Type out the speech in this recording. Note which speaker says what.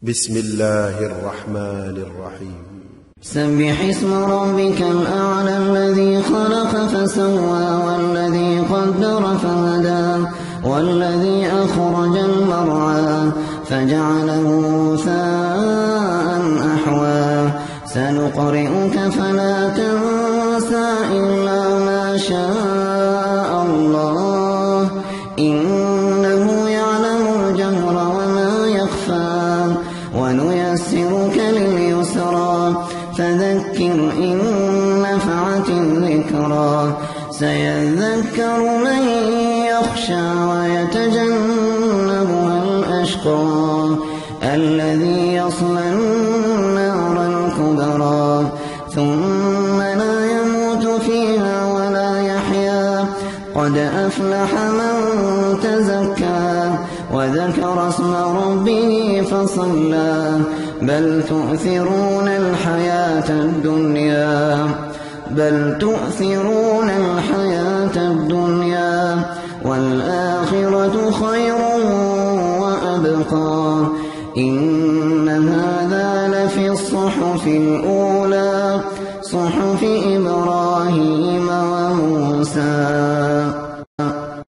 Speaker 1: بسم الله الرحمن الرحيم
Speaker 2: سبح اسم ربك الأعلى الذي خلق فسوى والذي قدر فهدى والذي أخرج المرعى فجعله غثاء أحوى سنقرئك فلا تنسى إلا ما شاء الله إنه يعلم الجهر وما يخفى ونيسرك لليسرى فذكر إن نفعت الذكرى سيذكر من يخشى ويتجنبها الأشقى الذي يصلى النار الكبرى ثم لا يموت فيها ولا يحيا قد أفلح من تزكى وذكر اسم ربه فصلى بل تؤثرون الحياة الدنيا والآخرة خير وأبقى إن هذا لفي الصحف الأولى صحف إبراهيم وموسى